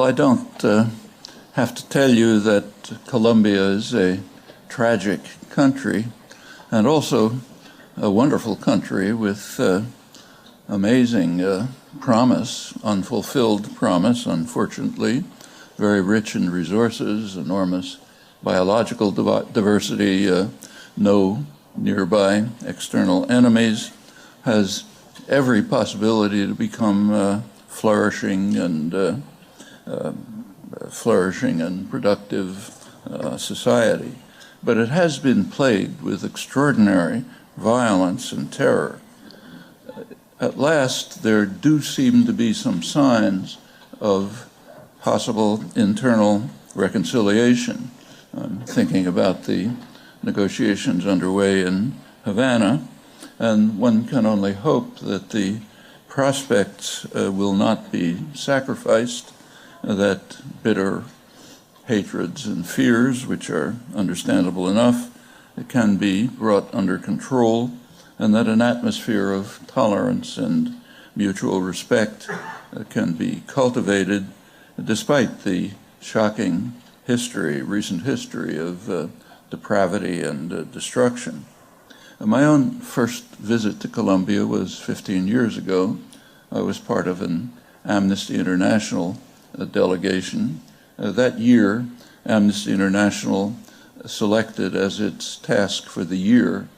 I don't have to tell you that Colombia is a tragic country and also a wonderful country with amazing promise, unfulfilled promise, unfortunately, very rich in resources, enormous biological diversity, no nearby external enemies, has every possibility to become flourishing and productive society. But it has been plagued with extraordinary violence and terror. At last, there do seem to be some signs of possible internal reconciliation. I'm thinking about the negotiations underway in Havana, and one can only hope that the prospects will not be sacrificed, that bitter hatreds and fears, which are understandable enough, can be brought under control, and that an atmosphere of tolerance and mutual respect can be cultivated despite the shocking recent history of depravity and destruction. My own first visit to Colombia was 15 years ago. I was part of an Amnesty International delegation. That year, Amnesty International selected as its task for the year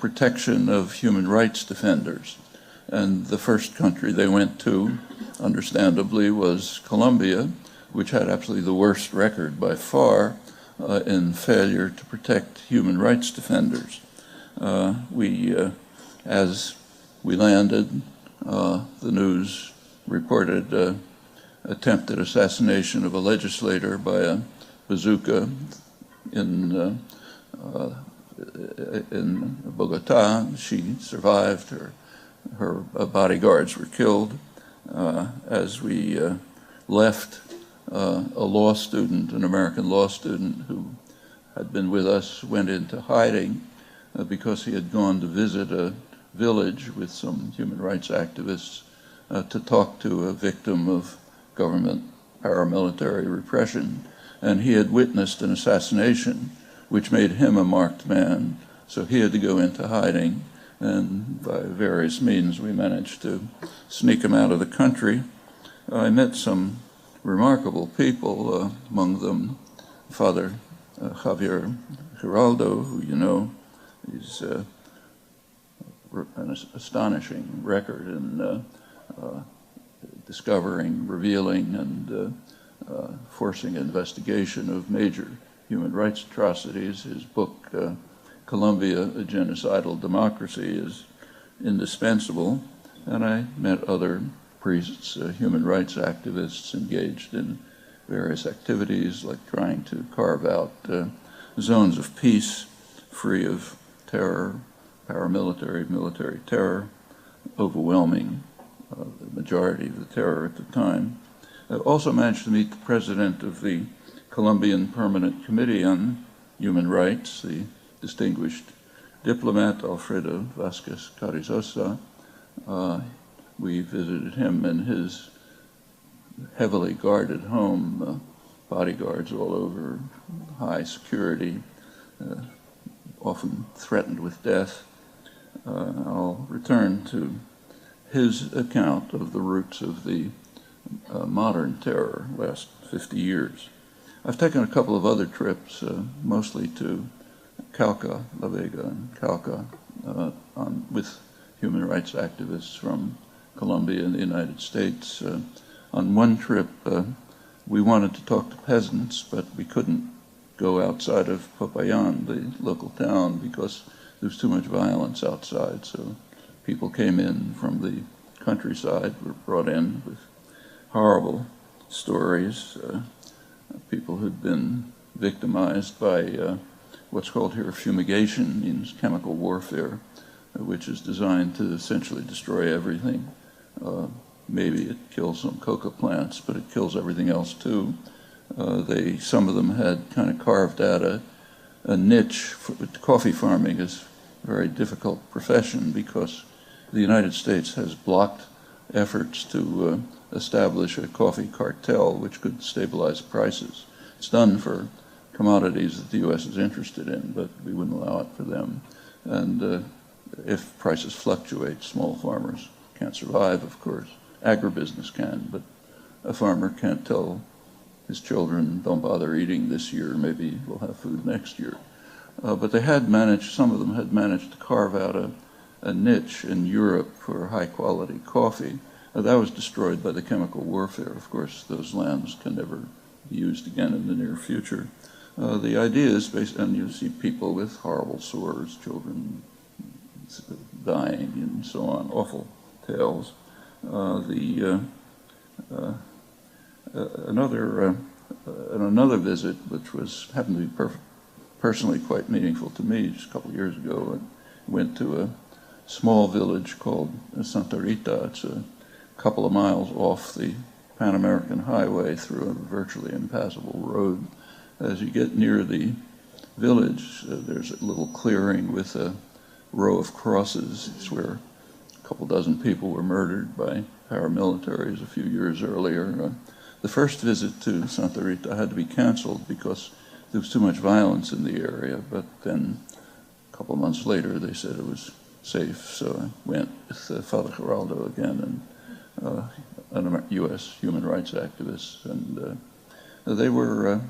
protection of human rights defenders. And the first country they went to, understandably, was Colombia, which had absolutely the worst record by far in failure to protect human rights defenders. As we landed, the news reported attempted assassination of a legislator by a bazooka in Bogota. She survived. Her bodyguards were killed. As we left, a law student, an American law student who had been with us, went into hiding because he had gone to visit a village with some human rights activists to talk to a victim of government paramilitary repression, and he had witnessed an assassination which made him a marked man, so he had to go into hiding, and by various means we managed to sneak him out of the country. I met some remarkable people, among them Father Javier Giraldo, who you know is an astonishing record in discovering, revealing, and forcing investigation of major human rights atrocities. His book, Colombia, A Genocidal Democracy, is indispensable. And I met other priests, human rights activists engaged in various activities like trying to carve out zones of peace free of terror, paramilitary, military terror, overwhelming the majority of the terror at the time. I also managed to meet the president of the Colombian Permanent Committee on Human Rights, the distinguished diplomat Alfredo Vázquez Carrizosa. We visited him in his heavily guarded home, bodyguards all over, high security, often threatened with death. I'll return to his account of the roots of the modern terror last 50 years. I've taken a couple of other trips, mostly to Cauca, La Vega and Cauca, with human rights activists from Colombia and the United States. On one trip, we wanted to talk to peasants, but we couldn't go outside of Popayan, the local town, because there was too much violence outside. So people came in from the countryside, were brought in with horrible stories, people who'd been victimized by what's called here fumigation, means chemical warfare, which is designed to essentially destroy everything. Maybe it kills some coca plants, but it kills everything else too. Some of them had kind of carved out a niche. Coffee farming is a very difficult profession because the United States has blocked efforts to establish a coffee cartel which could stabilize prices. It's done for commodities that the U.S. is interested in, but we wouldn't allow it for them. And if prices fluctuate, small farmers can't survive, of course. Agribusiness can, but a farmer can't tell his children, don't bother eating this year, maybe we'll have food next year. But they had managed, some of them had managed to carve out a niche in Europe for high-quality coffee. That was destroyed by the chemical warfare. Of course, those lands can never be used again in the near future. The idea is based, and you see people with horrible sores, children dying, and so on, awful tales. Another visit, which happened to be personally quite meaningful to me, just a couple of years ago, I went to a small village called Santa Rita. It's a couple of miles off the Pan American Highway through a virtually impassable road. As you get near the village, there's a little clearing with a row of crosses. It's where a couple dozen people were murdered by paramilitaries a few years earlier. The first visit to Santa Rita had to be canceled because there was too much violence in the area, but then a couple of months later they said it was safe, so I went with Father Geraldo again and a U.S. human rights activist, and they were,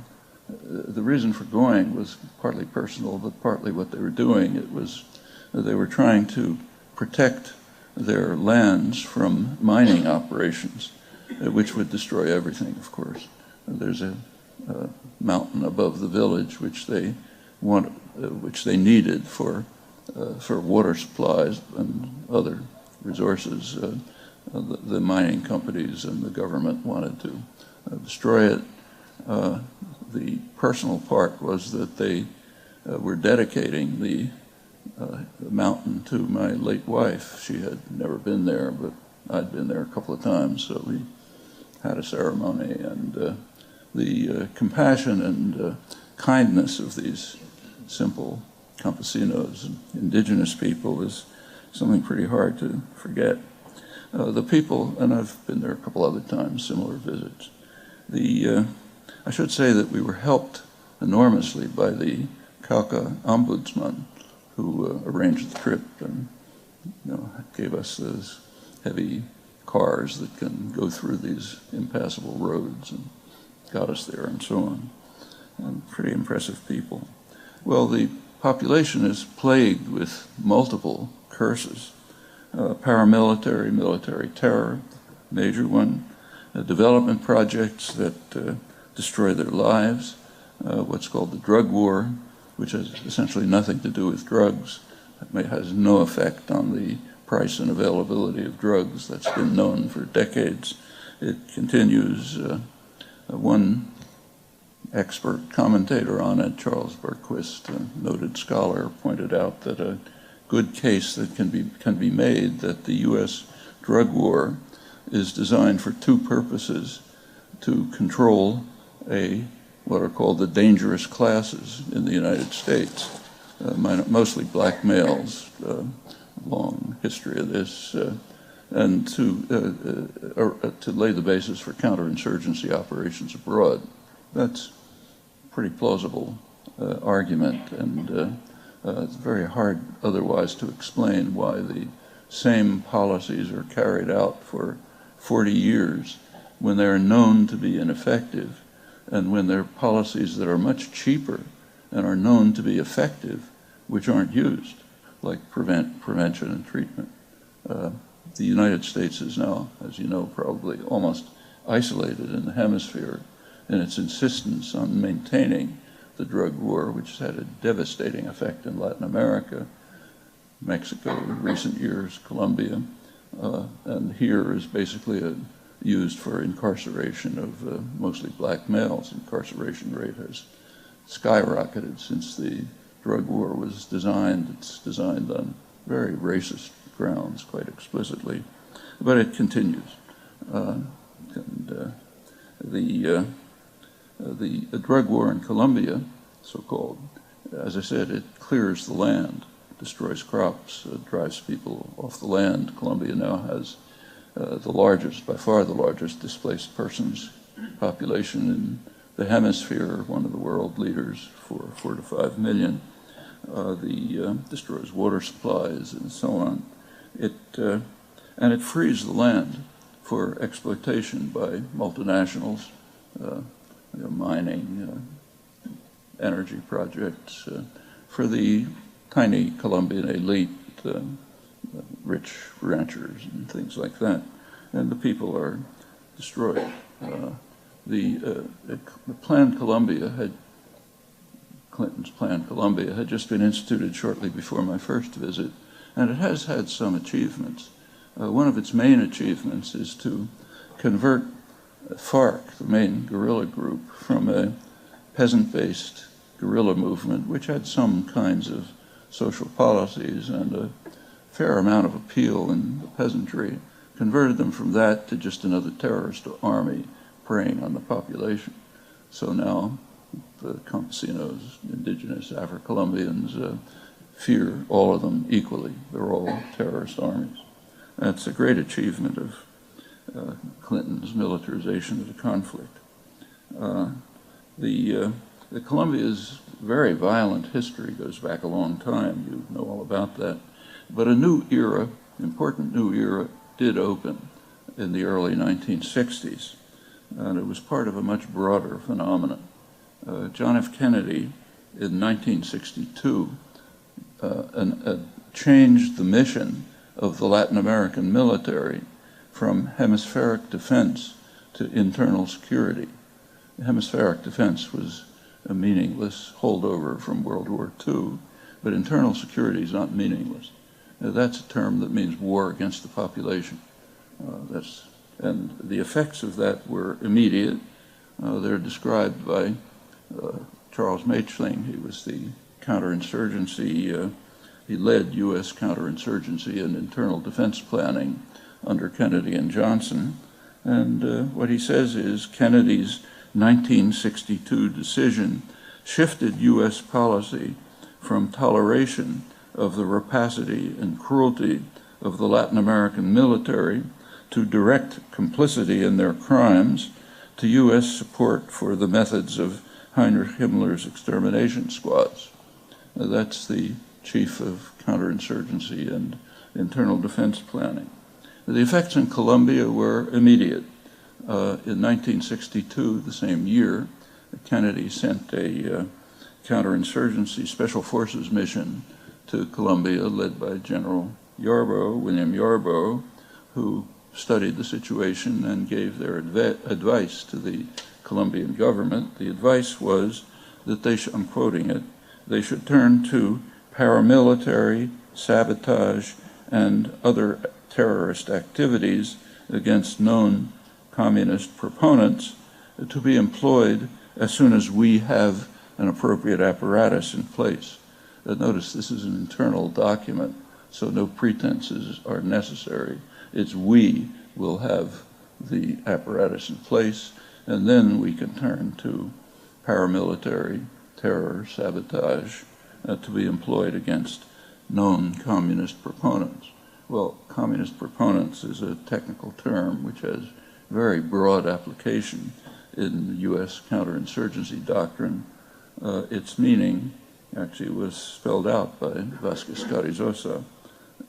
the reason for going was partly personal, but partly what they were doing. It was, they were trying to protect their lands from mining operations, which would destroy everything, of course. There's a mountain above the village which they needed for water supplies and other resources. The mining companies and the government wanted to destroy it. The personal part was that they were dedicating the mountain to my late wife. She had never been there, but I'd been there a couple of times, so we had a ceremony, and the compassion and kindness of these simple campesinos and indigenous people is something pretty hard to forget. The people, and I've been there a couple other times, similar visits. I should say that we were helped enormously by the Cauca ombudsman, who arranged the trip and gave us those heavy cars that can go through these impassable roads and got us there and so on. And pretty impressive people. Well, the population is plagued with multiple curses. Paramilitary, military terror, major one, development projects that destroy their lives, what's called the drug war, which has essentially nothing to do with drugs. It has no effect on the price and availability of drugs. That's been known for decades. It continues. One expert commentator on it, Charles Berquist, a noted scholar, pointed out that a good case that can be made that the U.S. drug war is designed for two purposes: to control what are called the dangerous classes in the United States, mostly black males, long history of this, and to lay the basis for counterinsurgency operations abroad. That's a pretty plausible argument, and it's very hard otherwise to explain why the same policies are carried out for 40 years when they are known to be ineffective, and when they're policies that are much cheaper and are known to be effective, which aren't used, like prevention and treatment. The United States is now, as you know, probably almost isolated in the hemisphere in its insistence on maintaining the drug war, which has had a devastating effect in Latin America, Mexico in recent years, Colombia, and here is basically used for incarceration of mostly black males. Incarceration rate has skyrocketed since the drug war was designed. It's designed on very racist grounds, quite explicitly, but it continues. The drug war in Colombia, so-called, as I said, it clears the land, destroys crops, drives people off the land. Colombia now has the largest, by far the largest displaced persons population in the hemisphere, one of the world leaders for 4 to 5 million. Destroys water supplies and so on. And it frees the land for exploitation by multinationals, mining, energy projects, for the tiny Colombian elite, rich ranchers and things like that. And the people are destroyed. The Plan Colombia Clinton's Plan Colombia had just been instituted shortly before my first visit, and it has had some achievements. One of its main achievements is to convert FARC, the main guerrilla group, from a peasant-based guerrilla movement, which had some kinds of social policies and a fair amount of appeal in the peasantry, converted them from that to just another terrorist army preying on the population. So now the campesinos, indigenous Afro-Colombians, fear all of them equally. They're all terrorist armies. That's a great achievement of Clinton's militarization of the conflict. The Colombia's very violent history goes back a long time. You know all about that. But a new era, important new era, did open in the early 1960s, and it was part of a much broader phenomenon. John F. Kennedy, in 1962, changed the mission of the Latin American military from hemispheric defense to internal security. Hemispheric defense was a meaningless holdover from World War II, but internal security is not meaningless. That's a term that means war against the population. And the effects of that were immediate. They're described by Charles Machling. He was the counterinsurgency, he led U.S. counterinsurgency and internal defense planning under Kennedy and Johnson. And what he says is Kennedy's 1962 decision shifted U.S. policy from toleration of the rapacity and cruelty of the Latin American military to direct complicity in their crimes, to U.S. support for the methods of Heinrich Himmler's extermination squads. That's the chief of counterinsurgency and internal defense planning. The effects in Colombia were immediate. In 1962, the same year, Kennedy sent a counterinsurgency special forces mission to Colombia, led by General William Yarbo, who studied the situation and gave their advice to the Colombian government. The advice was that they should, I'm quoting it, they should turn to paramilitary, sabotage, and other terrorist activities against known communist proponents to be employed as soon as we have an appropriate apparatus in place. Notice this is an internal document, so no pretenses are necessary. It's we will have the apparatus in place, and then we can turn to paramilitary, terror, sabotage, to be employed against known communist proponents. Well, communist proponents is a technical term which has very broad application in U.S. counterinsurgency doctrine. Its meaning actually was spelled out by Vasquez Carrizosa,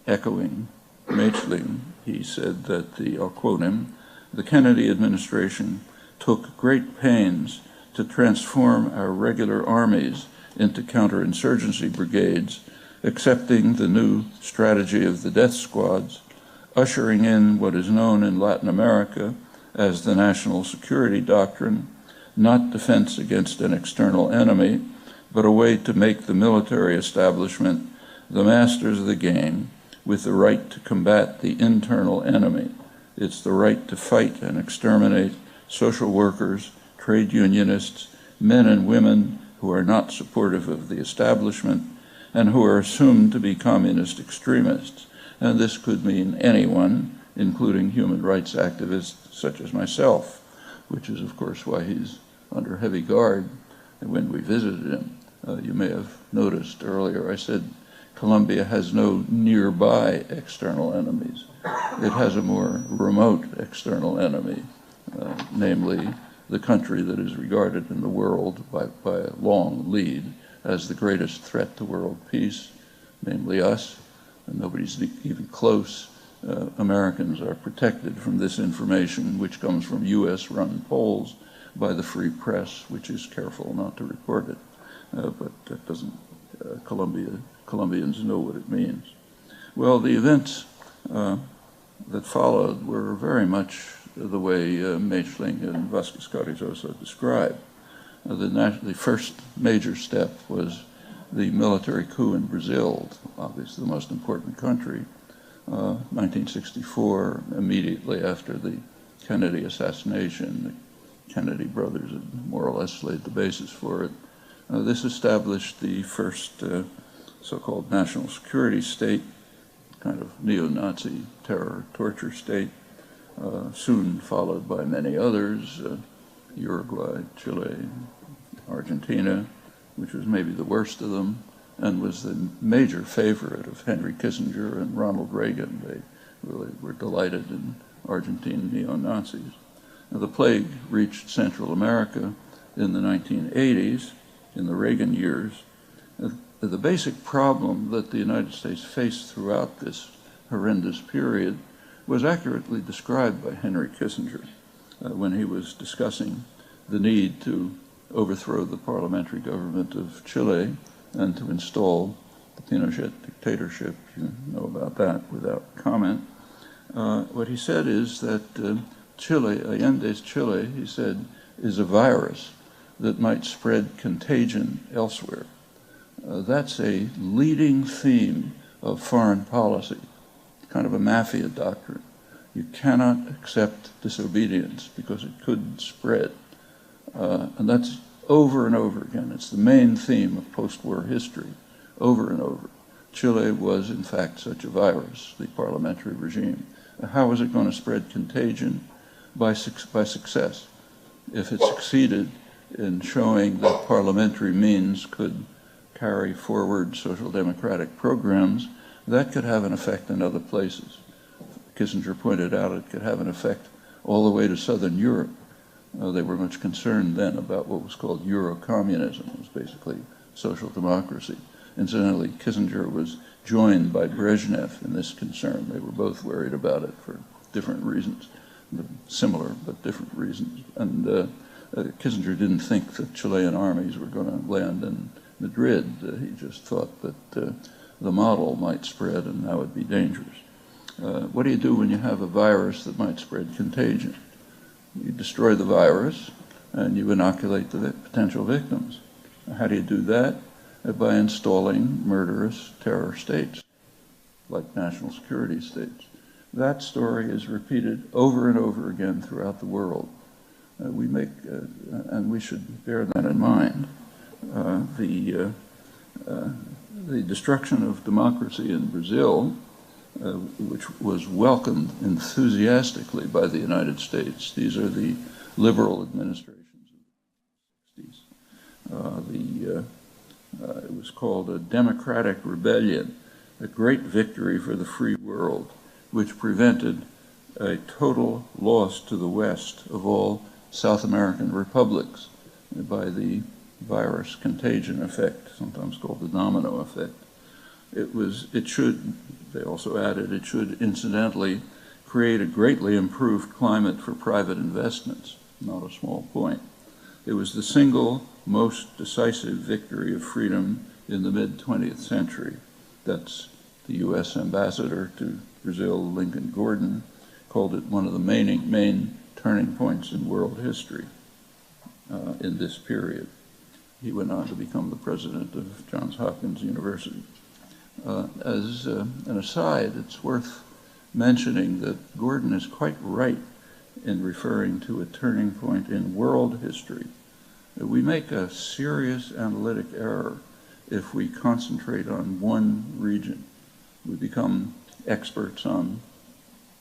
echoing Machling. He said that I'll quote him, the Kennedy administration took great pains to transform our regular armies into counterinsurgency brigades, accepting the new strategy of the death squads, ushering in what is known in Latin America as the national security doctrine, not defense against an external enemy, but a way to make the military establishment the masters of the game with the right to combat the internal enemy. It's the right to fight and exterminate social workers, trade unionists, men and women who are not supportive of the establishment and who are assumed to be communist extremists. And this could mean anyone, including human rights activists such as myself, which is, of course, why he's under heavy guard when we visited him. You may have noticed earlier I said Colombia has no nearby external enemies. It has a more remote external enemy, namely the country that is regarded in the world by a long lead as the greatest threat to world peace, namely us, and nobody's even close. Americans are protected from this information, which comes from US-run polls by the free press, which is careful not to report it. But that doesn't, Colombians know what it means. Well, the events that followed were very much the way Maechling and Vasquez Carrizosa described. The first major step was the military coup in Brazil, obviously the most important country, 1964, immediately after the Kennedy assassination. The Kennedy brothers had more or less laid the basis for it. This established the first so-called national security state, kind of neo-Nazi terror torture state, soon followed by many others, Uruguay, Chile, Argentina, which was maybe the worst of them, and was the major favorite of Henry Kissinger and Ronald Reagan. They really were delighted in Argentine neo-Nazis. Now, the plague reached Central America in the 1980s, in the Reagan years. The basic problem that the United States faced throughout this horrendous period was accurately described by Henry Kissinger when he was discussing the need to overthrow the parliamentary government of Chile and to install the Pinochet dictatorship. You know about that without comment. What he said is that Chile, Allende's Chile, he said, is a virus that might spread contagion elsewhere. That's a leading theme of foreign policy, kind of a mafia doctrine. You cannot accept disobedience because it could spread. And that's over and over again. It's the main theme of post-war history, over and over. Chile was, in fact, such a virus, the parliamentary regime. How was it going to spread contagion? By success. If it succeeded in showing that parliamentary means could carry forward social democratic programs, that could have an effect in other places. Kissinger pointed out it could have an effect all the way to Southern Europe. They were much concerned then about what was called Euro-communism. It was basically social democracy. Incidentally, Kissinger was joined by Brezhnev in this concern. They were both worried about it for different reasons, similar but different reasons. And Kissinger didn't think that Chilean armies were going to land in Madrid. He just thought that the model might spread and that would be dangerous. What do you do when you have a virus that might spread contagion? You destroy the virus and you inoculate the potential victims. How do you do that? By installing murderous terror states, like national security states. That story is repeated over and over again throughout the world. And we should bear that in mind. The destruction of democracy in Brazil, which was welcomed enthusiastically by the United States. These are the liberal administrations of the 60s. It was called a democratic rebellion, a great victory for the free world, which prevented a total loss to the West of all South American republics by the virus contagion effect, sometimes called the domino effect. They also added, it should incidentally create a greatly improved climate for private investments, not a small point. It was the single most decisive victory of freedom in the mid-20th century. That's the U.S. ambassador to Brazil, Lincoln Gordon, called it one of the main turning points in world history in this period. He went on to become the president of Johns Hopkins University. As an aside, it's worth mentioning that Gordon is quite right in referring to a turning point in world history. We make a serious analytic error if we concentrate on one region. We become experts on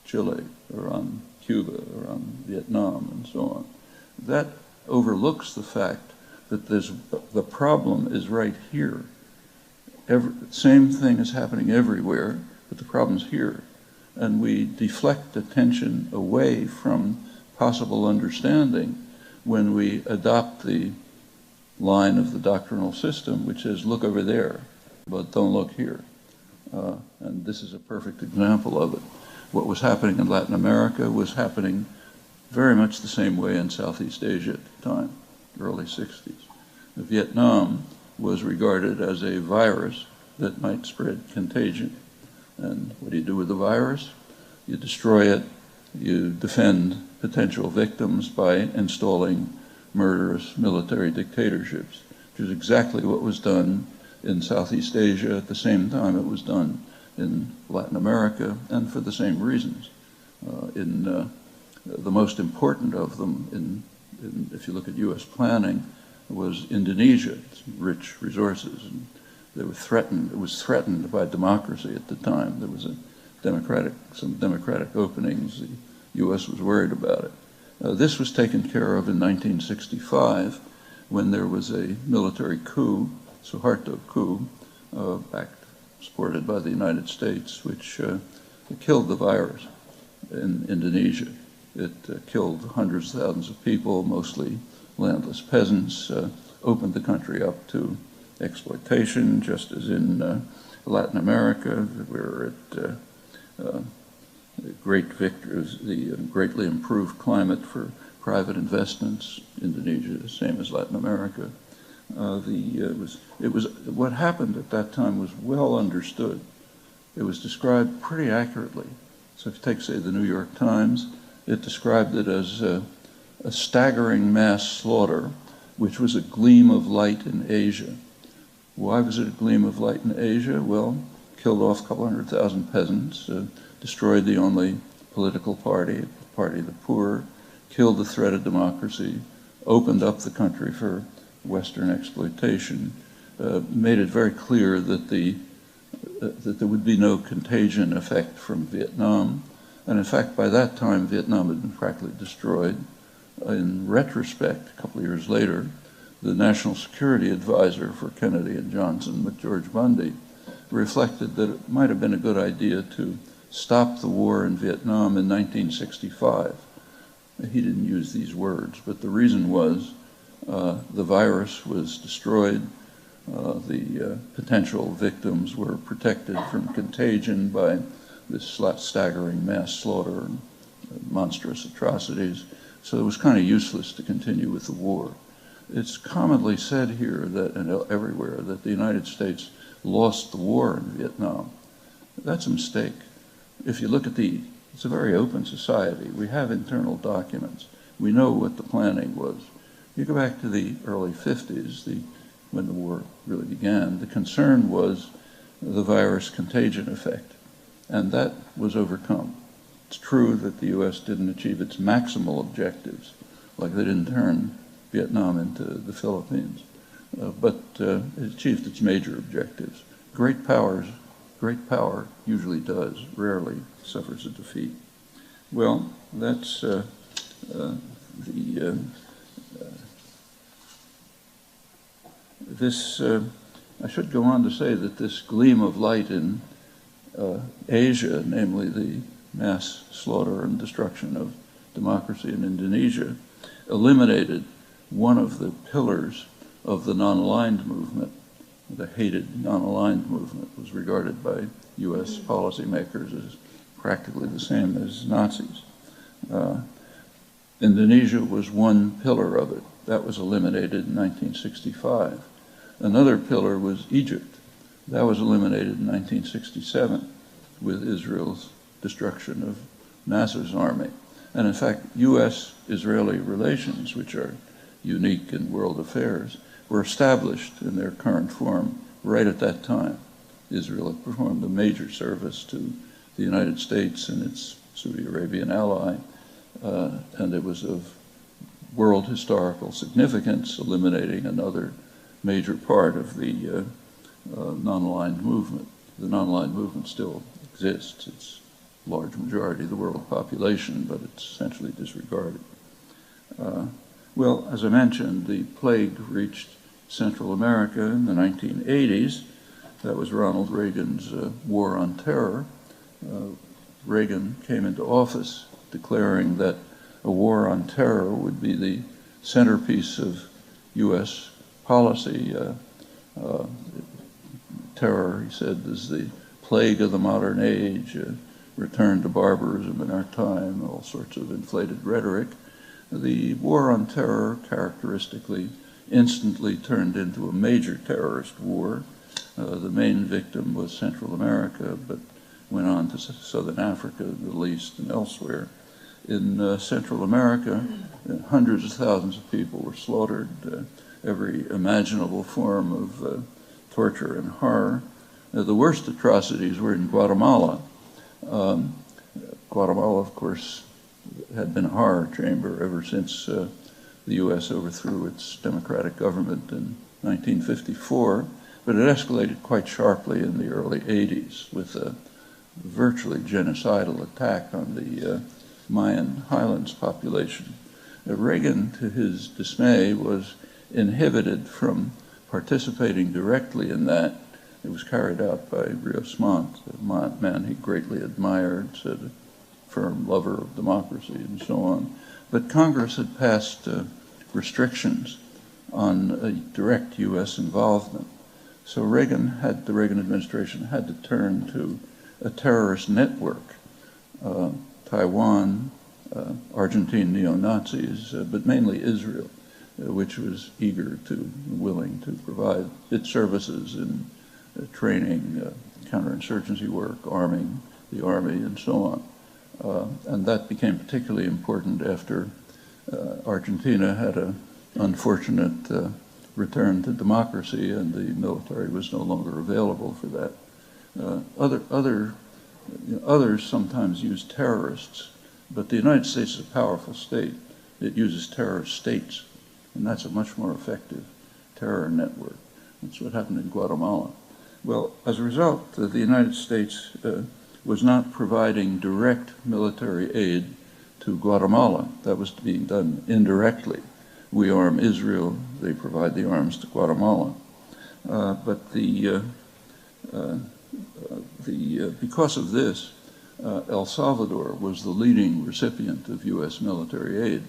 Chile or on Cuba or on Vietnam and so on. That overlooks the fact that the problem is right here. same thing is happening everywhere, but the problem's here. And we deflect attention away from possible understanding when we adopt the line of the doctrinal system, which says, look over there, but don't look here. And this is a perfect example of it. What was happening in Latin America was happening very much the same way in Southeast Asia at the time, early 60s. Vietnam was regarded as a virus that might spread contagion. And what do you do with the virus? You destroy it, you defend potential victims by installing murderous military dictatorships, which is exactly what was done in Southeast Asia at the same time it was done in Latin America, and for the same reasons. The most important of them, if you look at U.S. planning, was Indonesia. It's rich resources, and they were threatened. It was threatened by democracy at the time. There was some democratic openings. The U.S. was worried about it. This was taken care of in 1965 when there was a military coup, Suharto coup, supported by the United States, which killed the virus in Indonesia. It killed hundreds of thousands of people, mostly landless peasants, opened the country up to exploitation, just as in Latin America, where the greatly improved climate for private investments. Indonesia, same as Latin America. What happened at that time was well understood. It was described pretty accurately. So if you take, say, the New York Times, it described it as a staggering mass slaughter, which was a gleam of light in Asia. Why was it a gleam of light in Asia? Well, killed off a couple 100,000 peasants, destroyed the only political party, the party of the poor, killed the threat of democracy, opened up the country for Western exploitation, made it very clear that there would be no contagion effect from Vietnam. And in fact, by that time, Vietnam had been practically destroyed. In retrospect, a couple of years later, the National Security Advisor for Kennedy and Johnson, McGeorge Bundy, reflected that it might have been a good idea to stop the war in Vietnam in 1965. He didn't use these words, but the reason was the virus was destroyed, the potential victims were protected from contagion by this staggering mass slaughter and monstrous atrocities, so it was kind of useless to continue with the war. It's commonly said here that, and everywhere, that the United States lost the war in Vietnam. That's a mistake. If you look at it's a very open society. We have internal documents. We know what the planning was. You go back to the early 50s, when the war really began, the concern was the virus contagion effect, and that was overcome. It's true that the U.S. didn't achieve its maximal objectives, like they didn't turn Vietnam into the Philippines, but it achieved its major objectives. Great power usually does, rarely suffers a defeat. Well, that's I should go on to say that this gleam of light in Asia, namely the mass slaughter and destruction of democracy in Indonesia, eliminated one of the pillars of the non-aligned movement. The hated non-aligned movement was regarded by U.S. policymakers as practically the same as Nazis. Indonesia was one pillar of it. That was eliminated in 1965. Another pillar was Egypt. That was eliminated in 1967 with Israel's destruction of Nasser's army. And in fact, U.S.-Israeli relations, which are unique in world affairs, were established in their current form right at that time. Israel had performed a major service to the United States and its Saudi Arabian ally, and it was of world historical significance, eliminating another major part of the non-aligned movement. The non-aligned movement still exists. It's a large majority of the world population, but it's essentially disregarded. Well, as I mentioned, the plague reached Central America in the 1980s, That was Ronald Reagan's War on Terror. Reagan came into office declaring that a war on terror would be the centerpiece of U.S. policy. Terror, he said, is the plague of the modern age, return to barbarism in our time, all sorts of inflated rhetoric. The war on terror characteristically instantly turned into a major terrorist war. The main victim was Central America, but went on to Southern Africa, the Middle East, and elsewhere. In Central America, hundreds of thousands of people were slaughtered, every imaginable form of torture and horror. The worst atrocities were in Guatemala. Guatemala, of course, had been a horror chamber ever since the U.S. overthrew its democratic government in 1954, but it escalated quite sharply in the early 80s with a virtually genocidal attack on the Mayan highlands population. Reagan, to his dismay, was inhibited from participating directly in that. It was carried out by Rios Montt, a man he greatly admired, said a firm lover of democracy and so on. But Congress had passed restrictions on direct U.S. involvement. So the Reagan administration had to turn to a terrorist network, Taiwan, Argentine neo-Nazis, but mainly Israel, which was willing to provide its services in training, counterinsurgency work, arming the army, and so on. And that became particularly important after Argentina had an unfortunate return to democracy, and the military was no longer available for that. Others sometimes use terrorists, but the United States is a powerful state. It uses terrorist states, and that's a much more effective terror network. That's what happened in Guatemala. Well, as a result, the United States was not providing direct military aid to Guatemala. That was being done indirectly. We arm Israel, they provide the arms to Guatemala. But because of this, El Salvador was the leading recipient of U.S. military aid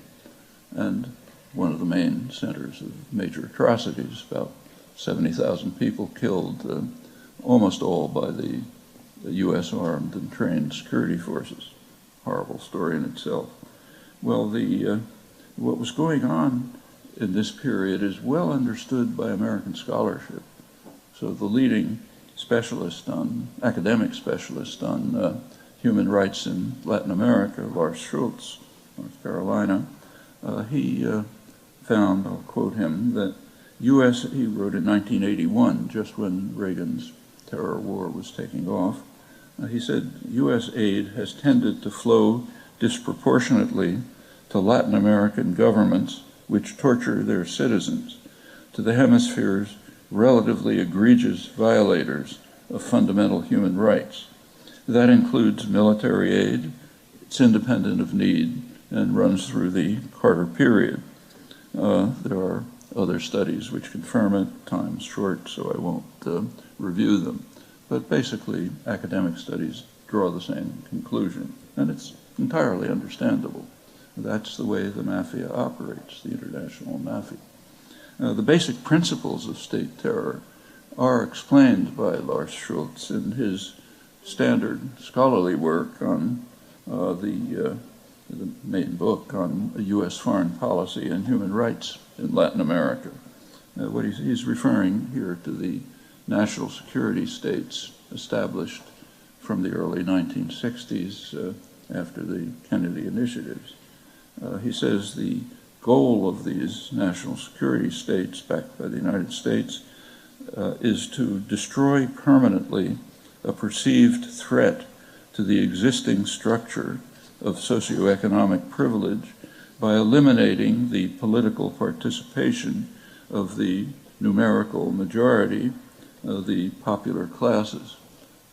and one of the main centers of major atrocities. About 70,000 people killed, almost all by the U.S. armed and trained security forces. Horrible story in itself. Well, what was going on in this period is well understood by American scholarship. So the leading academic specialist on human rights in Latin America, Lars Schultz, North Carolina, he found, I'll quote him, that he wrote in 1981, just when Reagan's terror war was taking off, he said, U.S. aid has tended to flow disproportionately to Latin American governments which torture their citizens, to the hemisphere's relatively egregious violators of fundamental human rights. That includes military aid, it's independent of need, and runs through the Carter period. There are other studies which confirm it. Time's short, so I won't review them. But basically, academic studies draw the same conclusion, and it's entirely understandable. That's the way the mafia operates, the international mafia. The basic principles of state terror are explained by Lars Schultz in his standard scholarly work on the main book on U.S. foreign policy and human rights in Latin America. What he's referring here to the national security states established from the early 1960s after the Kennedy initiatives. He says the goal of these national security states, backed by the United States, is to destroy permanently a perceived threat to the existing structure of socioeconomic privilege by eliminating the political participation of the numerical majority of the popular classes.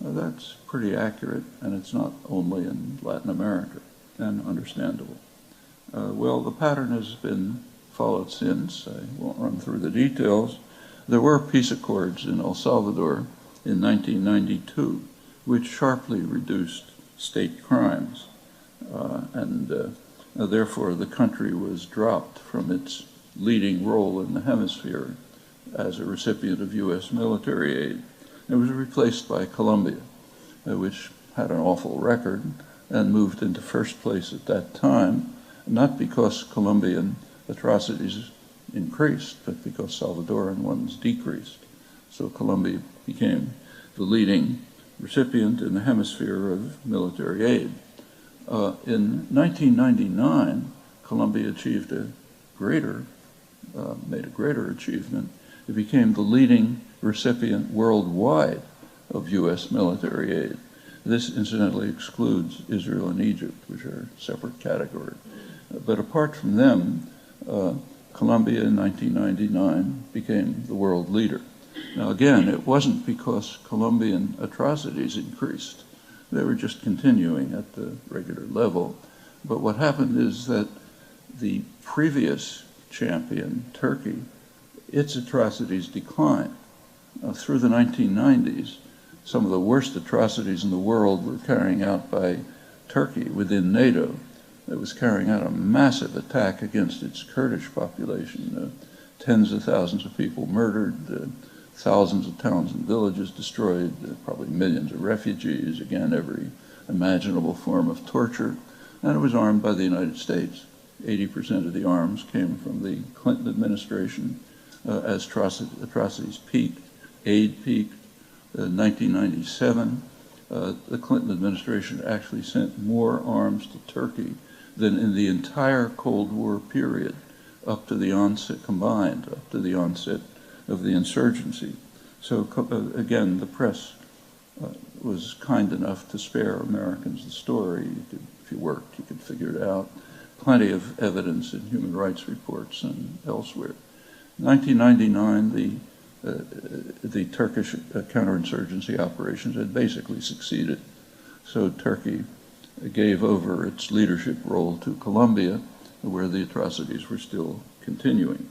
That's pretty accurate, and it's not only in Latin America, and understandable. Well, the pattern has been followed since. I won't run through the details. There were peace accords in El Salvador in 1992, which sharply reduced state crimes. Therefore, the country was dropped from its leading role in the hemisphere as a recipient of U.S. military aid. It was replaced by Colombia, which had an awful record and moved into first place at that time, not because Colombian atrocities increased, but because Salvadoran ones decreased. So Colombia became the leading recipient in the hemisphere of military aid. In 1999, Colombia achieved made a greater achievement. It became the leading recipient worldwide of U.S. military aid. This incidentally excludes Israel and Egypt, which are a separate category. But apart from them, Colombia in 1999 became the world leader. Now again, it wasn't because Colombian atrocities increased. They were just continuing at the regular level. But what happened is that the previous champion, Turkey, its atrocities declined. Through the 1990s, some of the worst atrocities in the world were carrying out by Turkey within NATO. It was carrying out a massive attack against its Kurdish population. Tens of thousands of people murdered, thousands of towns and villages destroyed, probably millions of refugees, again, every imaginable form of torture. And it was armed by the United States. 80% of the arms came from the Clinton administration as atrocities peaked, aid peaked. In 1997, the Clinton administration actually sent more arms to Turkey than in the entire Cold War period, up to the onset of the insurgency. So again, the press was kind enough to spare Americans the story. If you worked, you could figure it out. Plenty of evidence in human rights reports and elsewhere. 1999, the Turkish counterinsurgency operations had basically succeeded. So Turkey gave over its leadership role to Colombia, where the atrocities were still continuing.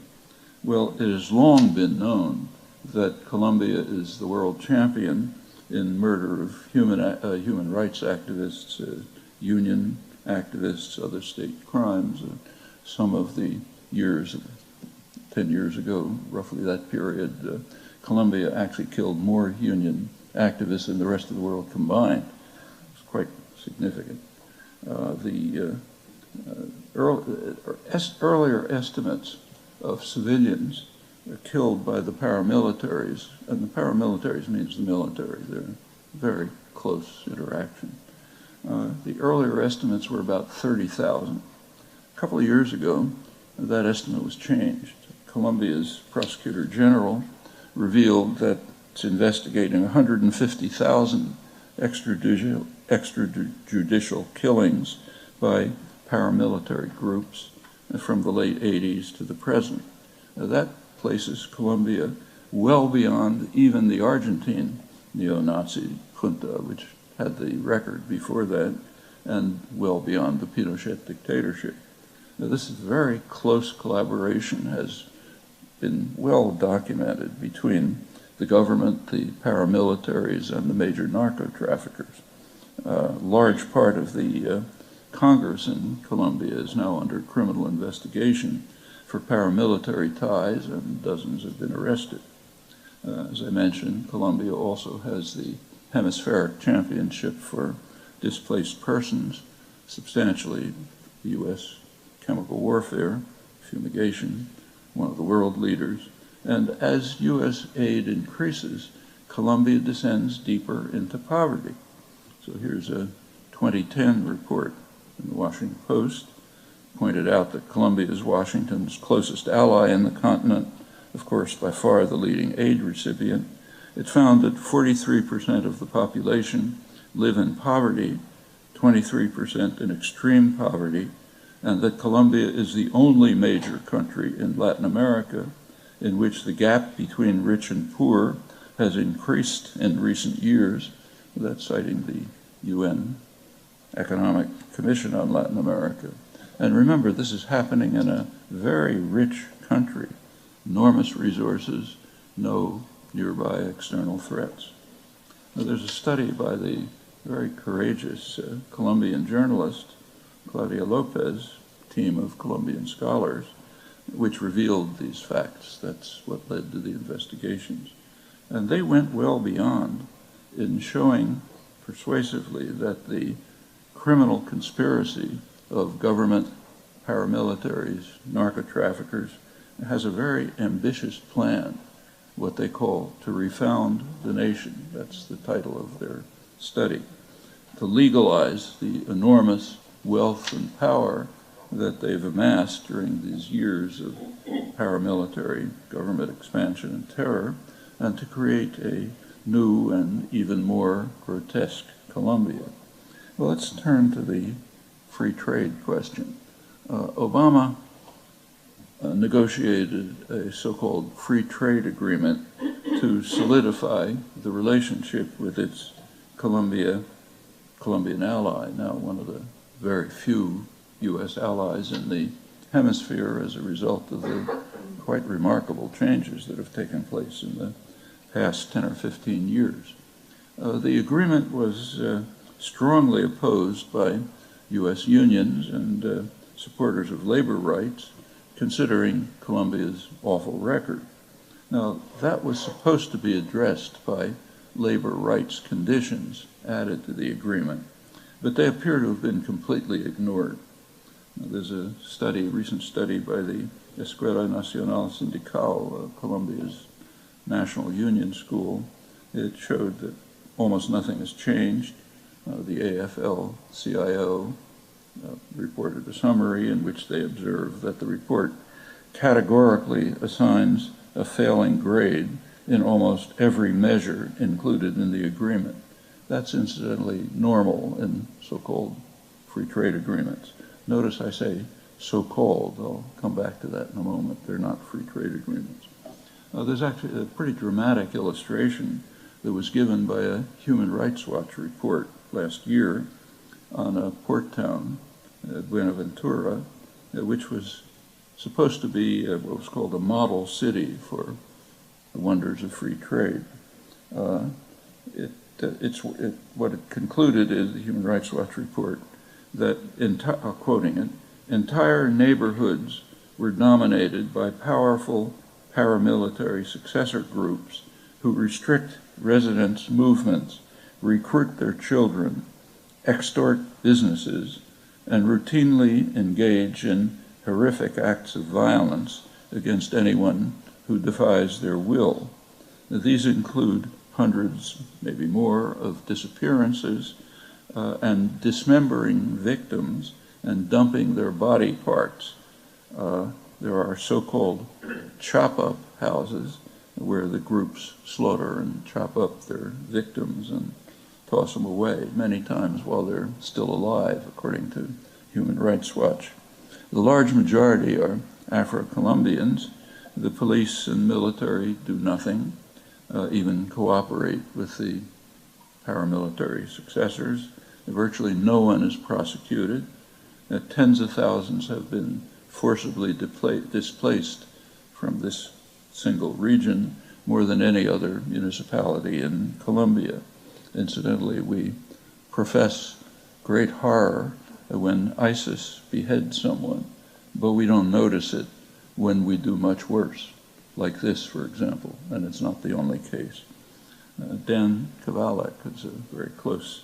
Well, it has long been known that Colombia is the world champion in murder of human rights activists, union activists, other state crimes. Some of the years, 10 years ago, roughly that period, Colombia actually killed more union activists than the rest of the world combined. It's quite significant. Earlier estimates of civilians killed by the paramilitaries, and the paramilitaries means the military, they're very close interaction. The earlier estimates were about 30,000. A couple of years ago, that estimate was changed. Colombia's prosecutor general revealed that it's investigating 150,000 extrajudicial killings by paramilitary groups from the late 80s to the present. Now, that places Colombia well beyond even the Argentine neo-Nazi junta, which had the record before that, and well beyond the Pinochet dictatorship. Now, this very close collaboration has been well documented between the government, the paramilitaries, and the major narco-traffickers. Large part of the Congress in Colombia is now under criminal investigation for paramilitary ties, and dozens have been arrested. As I mentioned, Colombia also has the hemispheric championship for displaced persons, substantially U.S. chemical warfare, fumigation, one of the world leaders. And as U.S. aid increases, Colombia descends deeper into poverty. So here's a 2010 report in the Washington Post, pointed out that Colombia is Washington's closest ally in the continent, of course, by far the leading aid recipient. It found that 43% of the population live in poverty, 23% in extreme poverty, and that Colombia is the only major country in Latin America in which the gap between rich and poor has increased in recent years. That's citing the UN Economic Commission on Latin America. And remember, this is happening in a very rich country, enormous resources, no nearby external threats. There's a study by the very courageous Colombian journalist, Claudia Lopez, team of Colombian scholars, which revealed these facts. That's what led to the investigations. And they went well beyond in showing persuasively that the criminal conspiracy of government, paramilitaries, narco-traffickers has a very ambitious plan, what they call to refound the nation. That's the title of their study. To legalize the enormous wealth and power that they've amassed during these years of paramilitary government expansion and terror, and to create a new and even more grotesque Colombia. Well, let's turn to the free trade question. Obama negotiated a so-called free trade agreement to solidify the relationship with its Colombian ally, now one of the very few U.S. allies in the hemisphere as a result of the quite remarkable changes that have taken place in the past 10 or 15 years. The agreement was strongly opposed by U.S. unions and supporters of labor rights, considering Colombia's awful record. Now, that was supposed to be addressed by labor rights conditions added to the agreement, but they appear to have been completely ignored. Now, there's a recent study by the Escuela Nacional Sindical, Colombia's national union school. It showed that almost nothing has changed. The AFL-CIO reported a summary in which they observed that the report categorically assigns a failing grade in almost every measure included in the agreement. That's incidentally normal in so-called free trade agreements. Notice I say so-called. I'll come back to that in a moment. They're not free trade agreements. There's actually a pretty dramatic illustration that was given by a Human Rights Watch report last year on a port town, Buenaventura, which was supposed to be what was called a model city for the wonders of free trade. What it concluded is the Human Rights Watch report that, quoting it, entire neighborhoods were dominated by powerful paramilitary successor groups who restrict residents' movements, recruit their children, extort businesses, and routinely engage in horrific acts of violence against anyone who defies their will. These include hundreds, maybe more, of disappearances and dismembering victims and dumping their body parts. There are so-called chop-up houses where the groups slaughter and chop up their victims and toss them away, many times while they're still alive, according to Human Rights Watch. The large majority are Afro-Colombians. The police and military do nothing, even cooperate with the paramilitary successors. Virtually no one is prosecuted. Tens of thousands have been forcibly displaced from this single region, more than any other municipality in Colombia. Incidentally, we profess great horror when ISIS beheads someone, but we don't notice it when we do much worse, like this, for example, and it's not the only case. Dan Kavalek, who's a very close,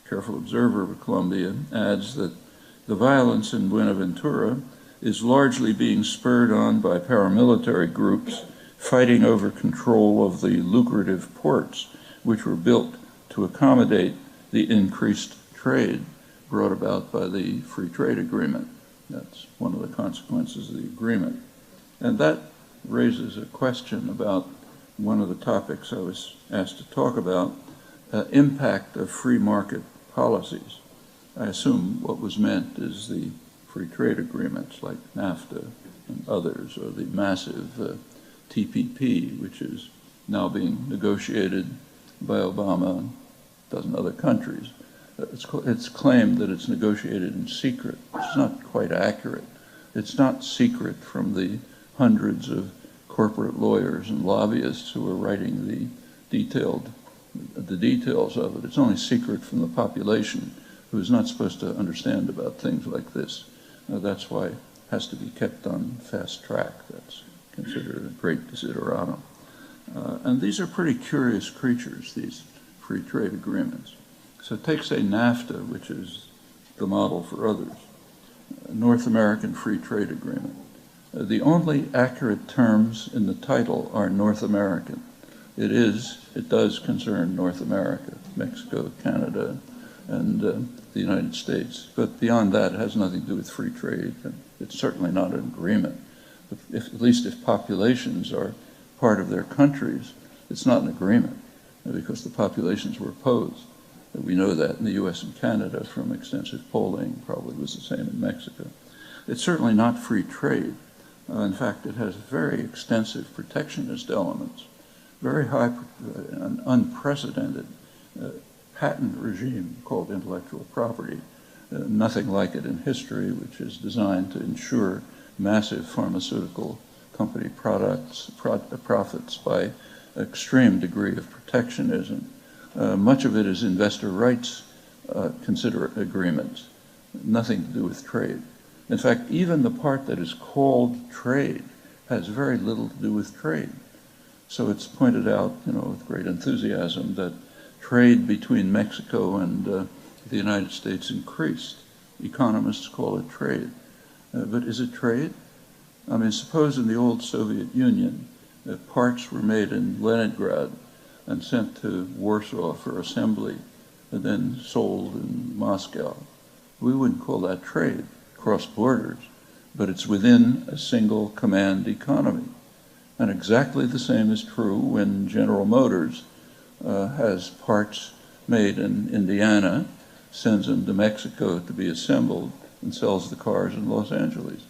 careful observer of Colombia, adds that the violence in Buenaventura is largely being spurred on by paramilitary groups fighting over control of the lucrative ports, which were built to accommodate the increased trade brought about by the free trade agreement. That's one of the consequences of the agreement. And that raises a question about one of the topics I was asked to talk about, impact of free market policies. I assume what was meant is the free trade agreements like NAFTA and others, or the massive TPP, which is now being negotiated by Obama and a dozen other countries. It's claimed that it's negotiated in secret. It's not quite accurate. It's not secret from the hundreds of corporate lawyers and lobbyists who are writing the detailed the details of it. It's only secret from the population, who is not supposed to understand about things like this. That's why it has to be kept on fast track. That's considered a great desideratum. And these are pretty curious creatures, these free trade agreements. So take, say, NAFTA, which is the model for others, North American Free Trade Agreement. The only accurate terms in the title are North American. It does concern North America, Mexico, Canada, and the United States. But beyond that, it has nothing to do with free trade. It's certainly not an agreement. At least if populations are part of their countries, it's not an agreement, because the populations were opposed. We know that in the US and Canada from extensive polling, probably was the same in Mexico. It's certainly not free trade. In fact, it has very extensive protectionist elements, very high, an unprecedented patent regime called intellectual property, nothing like it in history, which is designed to ensure massive pharmaceutical company profits by extreme degree of protectionism. Much of it is investor rights agreements, nothing to do with trade. In fact, even the part that is called trade has very little to do with trade. So it's pointed out, with great enthusiasm, that trade between Mexico and the United States increased. Economists call it trade. But is it trade? I mean, suppose in the old Soviet Union, parts were made in Leningrad and sent to Warsaw for assembly and then sold in Moscow. We wouldn't call that trade, cross borders, but it's within a single command economy. And exactly the same is true when General Motors has parts made in Indiana, sends them to Mexico to be assembled, and sells the cars in Los Angeles.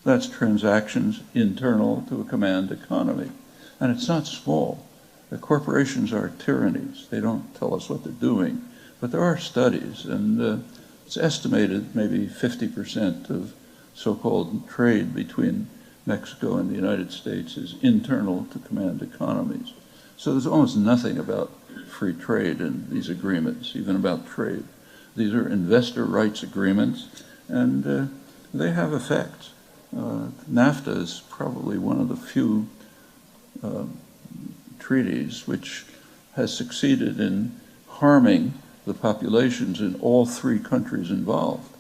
That's transactions internal to a command economy. And it's not small. The corporations are tyrannies. They don't tell us what they're doing. But there are studies, and it's estimated maybe 50% of so-called trade between Mexico and the United States is internal to command economies. So there's almost nothing about free trade in these agreements, even about trade. These are investor rights agreements, and they have effects. NAFTA is probably one of the few treaties which has succeeded in harming the populations in all three countries involved.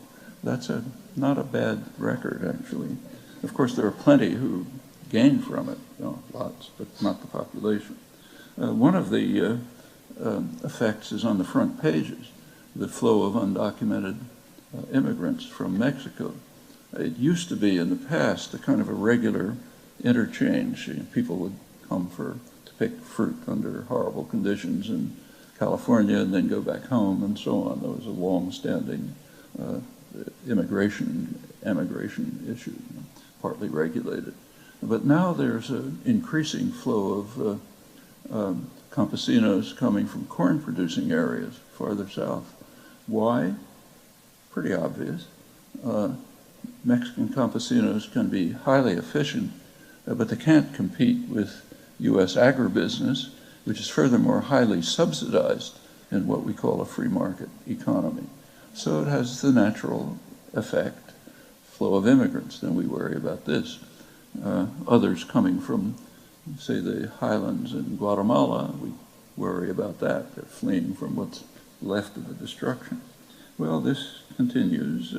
That's not a bad record, actually. Of course, there are plenty who gain from it, lots, but not the population. One of the effects is on the front pages, the flow of undocumented immigrants from Mexico. It used to be in the past a kind of a regular interchange. People would come to pick fruit under horrible conditions in California and then go back home and so on. There was a long-standing immigration issue, partly regulated. But now there's an increasing flow of campesinos coming from corn-producing areas farther south. Why? Pretty obvious. Mexican campesinos can be highly efficient, but they can't compete with U.S. agribusiness, which is furthermore highly subsidized in what we call a free market economy. So it has the natural effect, flow of immigrants, then we worry about this. Others coming from, say, the highlands in Guatemala, we worry about that. They're fleeing from what's left of the destruction. Well, this continues.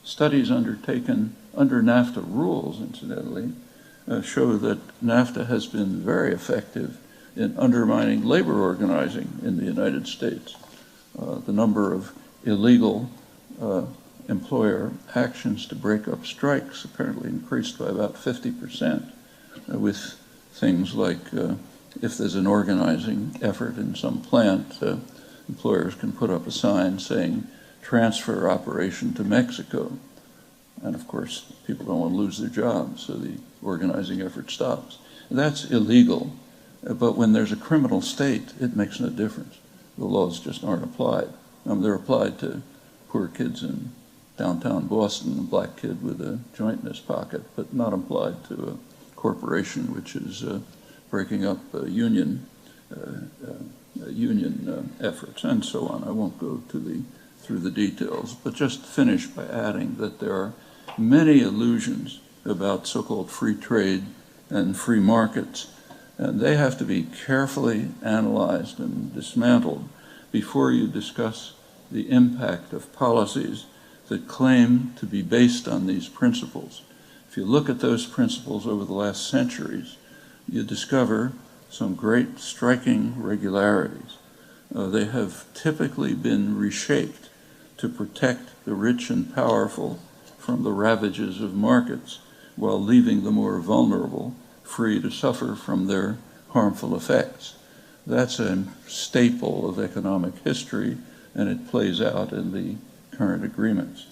Studies undertaken under NAFTA rules, incidentally, show that NAFTA has been very effective in undermining labor organizing in the United States. The number of illegal employer actions to break up strikes apparently increased by about 50%, with things like if there's an organizing effort in some plant, employers can put up a sign saying transfer operation to Mexico. And of course, people don't want to lose their jobs, so the organizing effort stops. That's illegal, but when there's a criminal state, it makes no difference. The laws just aren't applied. They're applied to poor kids in downtown Boston, a black kid with a joint in his pocket, but not applied to a corporation which is breaking up union union efforts, and so on. I won't go through the details, but just finish by adding that there are many illusions about so-called free trade and free markets, and they have to be carefully analyzed and dismantled before you discuss the impact of policies that claim to be based on these principles. If you look at those principles over the last centuries, you discover some great striking regularities. They have typically been reshaped to protect the rich and powerful from the ravages of markets, while leaving the more vulnerable free to suffer from their harmful effects. That's a staple of economic history, and it plays out in the current agreements.